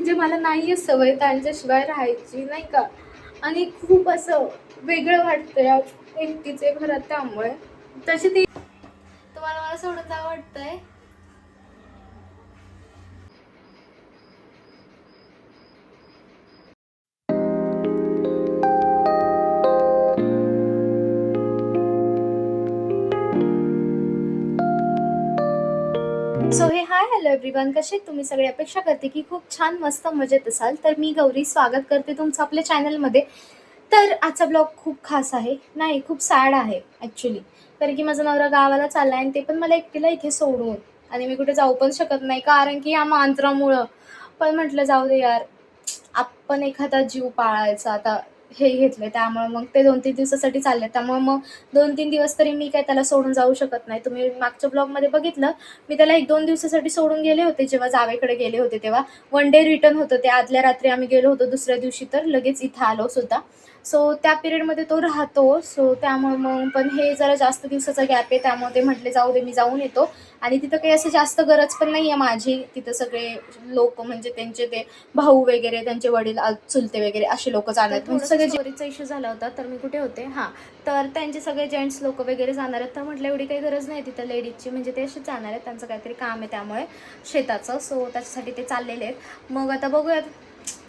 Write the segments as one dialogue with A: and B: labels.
A: म्हणजे मला नाही आहे सवय त्यांच्याशिवाय राहायची, नाही का. आणि खूप असं वेगळं वाटतं या एकटीचे घरात, त्यामुळे तशी ती तुम्हाला मला सोडून जावं वाटतंय. सो हे हाय हॅलो एव्हरीवन, कसे तुम्ही सगळे. अपेक्षा करते की खूप छान मस्त मजेत असाल. तर मी गौरी स्वागत करते तुमचं आपल्या चॅनलमध्ये. तर आजचा ब्लॉग खूप खास आहे, नाही खूप सॅड आहे ॲक्च्युली. कारण की माझा नवरा गावाला चालला आहे आणि ते पण मला एकटीला इथे सोडून. आणि मी कुठे जाऊ पण शकत नाही कारण की या मांजरामुळं. पण म्हटलं जाऊ दे यार, आपण एखादा जीव पाळायचा. आता हे घेतले त्यामुळे मग ते 2-3 दिवसासाठी चालले, त्यामुळे मग 2-3 दिवस तरी मी काय त्याला सोडून जाऊ शकत नाही. तुम्ही मागच्या ब्लॉगमध्ये बघितलं, मी त्याला 1-2 दिवसासाठी सोडून गेले होते जेव्हा जावेकडे गेले होते तेव्हा. 1 डे रिटर्न होतं ते, आदल्या रात्री आम्ही गेलो होतो, दुसऱ्या दिवशी तर लगेच इथं आलो सुद्धा. सो त्या पिरियडमध्ये तो राहतो. सो त्यामुळे मग पण हे जरा जास्त दिवसाचा गॅप आहे, त्यामुळे ते म्हटले जाऊ दे मी जाऊन येतो. आणि तिथं काही असं जास्त गरज पण नाही आहे माझी. तिथं सगळे लोक म्हणजे त्यांचे ते भाऊ वगैरे, त्यांचे वडील, चुलते वगैरे असे लोक जाणार आहेत. म्हणजे सगळे स्टोरीचा इश्यू झाला होता, तर मी कुठे होते, हां, तर त्यांचे सगळे जेंट्स लोक वगैरे जाणार आहेत. तर म्हटलं एवढी काही गरज नाही तिथं लेडीजची, म्हणजे ते असेच जाणार आहेत, त्यांचं काहीतरी काम आहे त्यामुळे शेताचं. सो त्याच्यासाठी ते चाललेले आहेत. मग आता बघूयात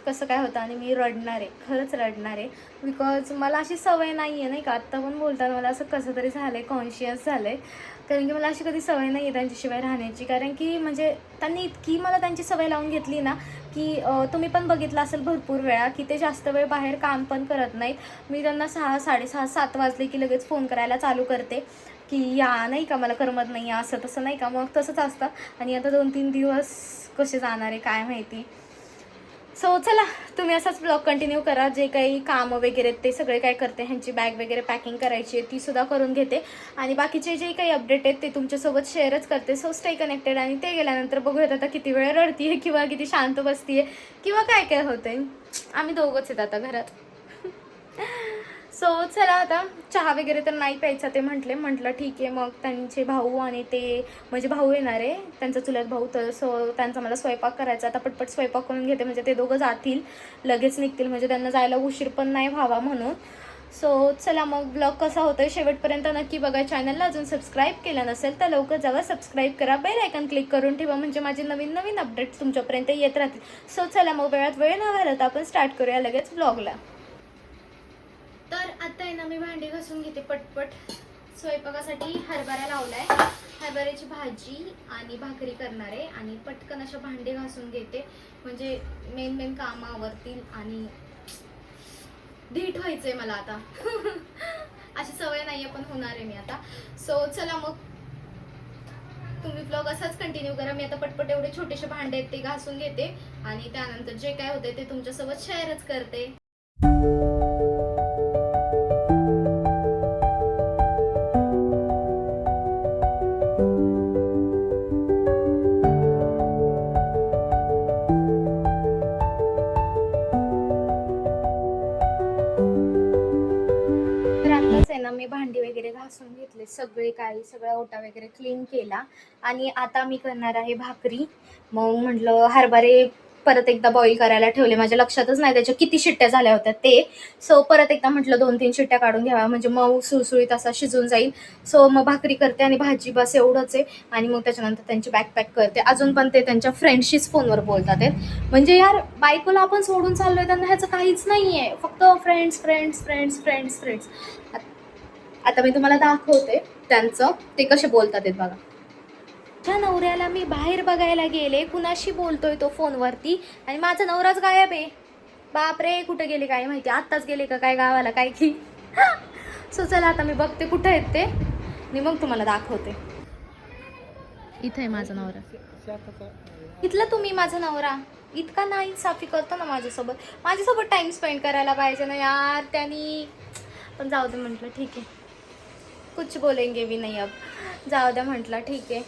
A: कसं काय होतं. आणि मी रडणार आहे, खरंच रडणार आहे. बिकॉज मला अशी सवय नाही आहे, नाही का. आत्ता पण बोलताना मला असं कसं तरी झालं आहे, कॉन्शियस झालं आहे. कारण की मला अशी कधी सवय नाही आहे त्यांच्याशिवाय राहण्याची. कारण की म्हणजे त्यांनी इतकी मला त्यांची सवय लावून घेतली ना, की तुम्ही पण बघितलं असेल भरपूर वेळा की ते जास्त वेळ बाहेर काम पण करत नाहीत. मी त्यांना 6, 6:30, 7 वाजले की लगेच फोन करायला चालू करते की या, नाही का, मला करमत नाही, असं तसं, नाही का. मग तसंच असतं. आणि आता 2-3 दिवस कसे जाणार आहे काय माहिती. सो चला, तुम्ही असाच ब्लॉग कंटिन्यू करा. जे काही कामं वगैरे ते सगळे काय करते, ह्यांची बॅग वगैरे पॅकिंग करायची आहे तीसुद्धा करून घेते. आणि बाकीचे जे काही अपडेट आहेत ते तुमच्यासोबत शेअरच करते. So stay connected. आणि ते गेल्यानंतर बघूयात आता किती वेळ रडती आहे किंवा किती शांत बसती आहे किंवा काय काय होतं आहे. आम्ही दोघंच आहेत आता घरात. सो चला, आता चहा वगैरे तर नाही प्यायचा ते म्हटलं ठीक आहे. मग त्यांचे भाऊ आणि ते म्हणजे भाऊ येणार आहे, त्यांचा चुलत भाऊ. तर सो त्यांचा मला स्वयंपाक करायचा. आता पटपट स्वयंपाक करून घेते, म्हणजे ते दोघं जातील, लगेच निघतील, म्हणजे त्यांना जायला उशीर पण नाही व्हावा म्हणून. सो चला, मग ब्लॉग कसा होतोय शेवटपर्यंत नक्की बघा. चॅनलला अजून सबस्क्राईब केलं नसेल तर लवकर जावा, सबस्क्राईब करा, बेल आयकन क्लिक करून ठेवा, म्हणजे माझे नवीन नवीन अपडेट्स तुमच्यापर्यंत येत राहतील. सो चला, मग वेळात वेळ न घालवता आपण स्टार्ट करूया लगेच ब्लॉगला. तर आता आहे ना, मी भांडी घासून घेते पटपट. स्वयंपाकासाठी हरभरा लावलाय, हरभऱ्याची भाजी आणि भाकरी करणार आहे. आणि पटकन अशा भांडी घासून घेते, म्हणजे मेन काम आवरतील. आणि धीट व्हायचंय मला आता. अशी सवय नाहीये पण होणार आहे मी आता. सो चला, मग तुम्ही ब्लॉग असाच कंटिन्यू करा. मी आता पटपट एवढे छोटेसे भांडे आहेत ते घासून घेते आणि त्यानंतर जे काय होते ते तुमच्यासोबत शेअरच करते. ना, मी भांडी वगैरे घासून घेतले सगळे, काही सगळा ओटा वगैरे क्लीन केला. आणि आता मी करणार आहे भाकरी. मग म्हटलं हरभरे परत एकदा बॉईल करायला ठेवले, माझ्या लक्षातच नाही त्याच्या किती शिट्ट्या झाल्या होत्या ते. सो परत एकदा म्हटलं 2-3 शिट्ट्या काढून घ्याव्या, म्हणजे मऊ सुळसुळीत असा शिजून जाईल. सो मग भाकरी करते आणि भाजी, बस एवढंच आहे. आणि मग त्याच्यानंतर त्यांची बॅकपॅक करते. अजून पण ते त्यांच्या फ्रेंडशीच फोनवर बोलतात आहेत. म्हणजे यार, बायकोला आपण सोडून चाललोय, त्यांना ह्याचं काहीच नाही आहे, फक्त friends friends friends friends friends. आता मी तुम्हाला दाखवते त्यांचं ते कसे बोलतात आहेत बघा. माझ्या नवऱ्याला मी बाहेर बघायला गेले, कुणाशी बोलतोय तो फोनवरती, आणि माझा नवराच गायब आहे. बापरे, कुठे गेले काय माहिती, आत्ताच गेले का काय गावाला काय की. सो चला, आता मी बघते कुठे आहेत ते आणि मग तुम्हाला दाखवते. इथे आहे माझा नवरा. इथला तुम्ही माझा नवरा इतका नाही साफी करतो ना माझ्यासोबत टाइम स्पेंड करायला पाहिजे ना यार त्यांनी. पण जाऊ दे म्हटलं, ठीक आहे, कुछ बोलेंगे भी नाही अब. जाऊ द्या म्हटलं, ठीक आहे,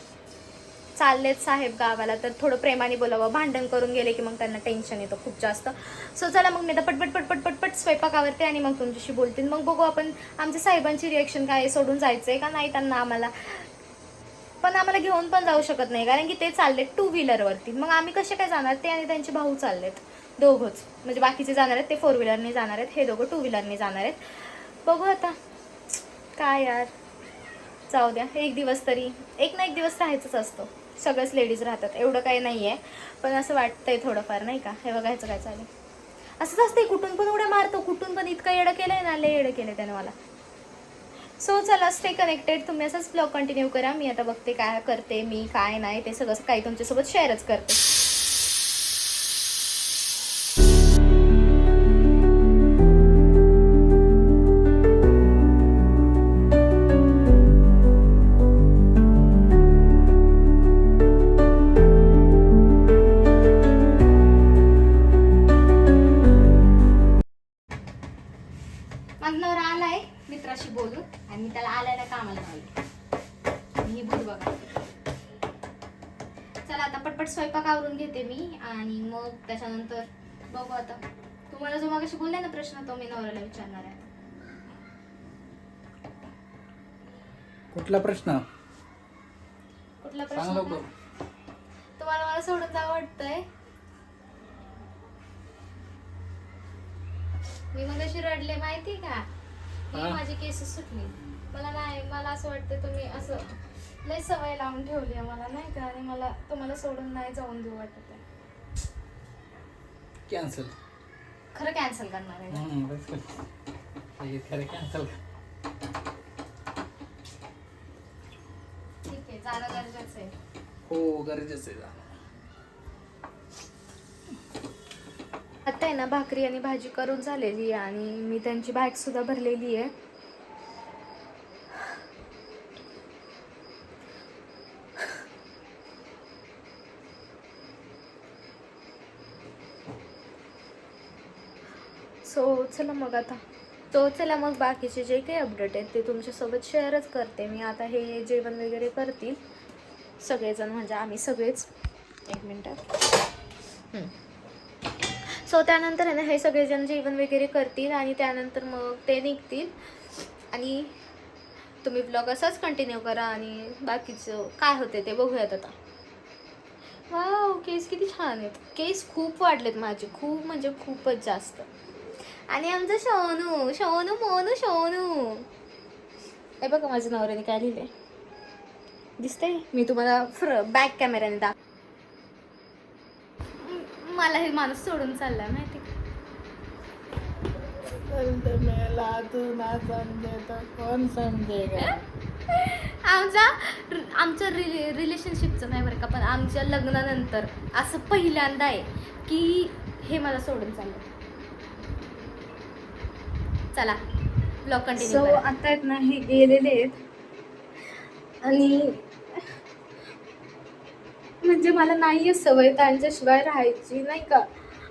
A: चाललेत साहेब गावाला तर थोडं प्रेमाने बोलावं. भांडण करून गेले की मग त्यांना टेन्शन येतं खूप जास्त. सो चला, मग मी आता पटपट पटपट पटपट स्वयंपाक आवरते आणि मग तुमच्याशी बोलते. मग बघू आपण आमच्या साहेबांची रिॲक्शन काय आहे, सोडून जायचं आहे का नाही त्यांना आम्हाला. पण आम्हाला घेऊन पण जाऊ शकत नाही, कारण की ते चाललेत 2 व्हीलरवरती. मग आम्ही कसे काय जाणार? ते आणि त्यांचे भाऊ चाललेत दोघंच. म्हणजे बाकीचे जाणार आहेत ते 4 व्हीलरने जाणार आहेत, हे दोघं 2 व्हीलरने जाणार आहेत. बघू आता काय यार, जाऊ द्या. एक दिवस तरी, एक ना एक दिवस राहायचंच असतं. सगळ्याच लेडीज राहतात, एवढं काही नाही आहे. पण असं वाटतंय थोडंफार, नाही का? हे बघायचं काय चालेल. असंच असते, कुठून पण उड्या मारतो, कुठून पण. इतकं येडं केलंय ना, लय येडं केलंय त्याने मला. सो चला, स्टे कनेक्टेड. तुम्ही असंच ब्लॉग कंटिन्यू करा. मी आता बघते काय करते मी, काय नाही, ते सगळं काही तुमच्यासोबत शेअरच करते. माझा नवरा आलाय मित्राशी बोलून, आणि त्याला आलायला कामाला लावली. ही भूत बघा. चला आता पटपट स्वयंपाक आवरून घेते मी, आणि मग त्याच्यानंतर बघू. आता तुम्हाला जो मागाशी बोलले ना प्रश्न, तो मी नवऱ्याला विचारणार आहे.
B: कुठला प्रश्न?
A: कुठला
B: सांग
A: प्रश्न?
B: लवकर.
A: तुम्हाला मला सोडून जावं वाटतंय? मी मग अशी रडले माहिती का?
B: हा?
A: माझी केस सुटली. मला नाही, मला असं वाटतं तुम्ही असं लय सवय लावून ठेवली आहे मला, नाही का? आणि मला तुम्हाला सोडून नाही जाऊन देऊ वाटत आहे.
B: कॅन्सल.
A: खरं कॅन्सल करणार आहे.
B: खरं कॅन्सल.
A: ठीक आहे, जाणं गरजेचं आहे.
B: हो, गरजेचं आहे जाणं.
A: आता आहे ना, भाकरी आणि भाजी करून झालेली आहे, आणि मी त्यांची बॅग सुद्धा भरलेली आहे. सो चला मग आता, चला मग बाकीचे जे काही अपडेट आहेत ते तुमच्यासोबत शेअरच करते मी. आता हे जेवण वगैरे करतील सगळेजण, म्हणजे आम्ही सगळेच. एक मिनटं. सो त्यानंतर आहे ना, हे सगळेजण जेवण वगैरे करतील, आणि त्यानंतर मग ते निघतील, आणि तुम्ही ब्लॉग असाच कंटिन्यू करा, आणि बाकीचं काय होते ते बघूयात आता. वाव, केस किती छान आहेत. केस खूप वाढलेत माझे, खूप म्हणजे खूपच जास्त. आणि आमचं शोनू शोनू मोनू शोनू. हे बघा माझ्या नवऱ्याने काय लिहिलंय, दिसतंय? मी तुम्हाला बॅक कॅमेऱ्याने मला हे माणूस सोडून चाललाय माहिती का?
B: कोण समजेगा?
A: आमचं रिलेशनशिपचं नाही बरं का, पण आमच्या लग्नानंतर असं पहिल्यांदा आहे की हे मला सोडून चाललं. चला ब्लॉग कंटिन्यू करा. आता आहेत ना, हे गेलेले आहेत, आणि म्हणजे मला नाहीये सवय त्यांच्याशिवाय राहायची, नाही का?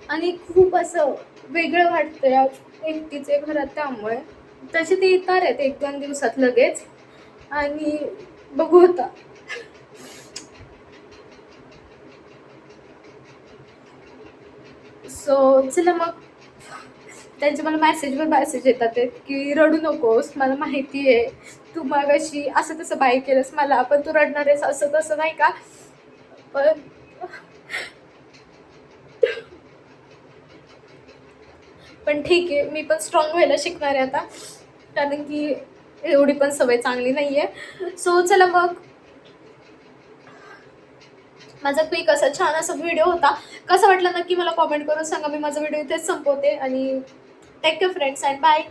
A: आणि खूप असं वेगळं वाटतंय एकटीचे घरात. त्यामुळे तसे ते येणार आहेत 1-2 दिवसात लगेच, आणि बघू होता. सो चला मग, त्यांचे मला मेसेज येतात की रडू नकोस, मला माहिती आहे तू मागाशी असं तसं बाई केलंस मला, पण तू रडणार आहेस असं तसं, नाही का? पण ठीक आहे, मी पण स्ट्रॉंग व्हायला शिकणार आहे आता, कारण की एवढी पण सवय चांगली नाहीये. सो चला मग, माझा क्विक असा छान असा व्हिडिओ होता. कसा वाटला नक्की मला कॉमेंट करून सांगा. मी माझा व्हिडिओ इथेच संपवते, आणि take care friends, and bye.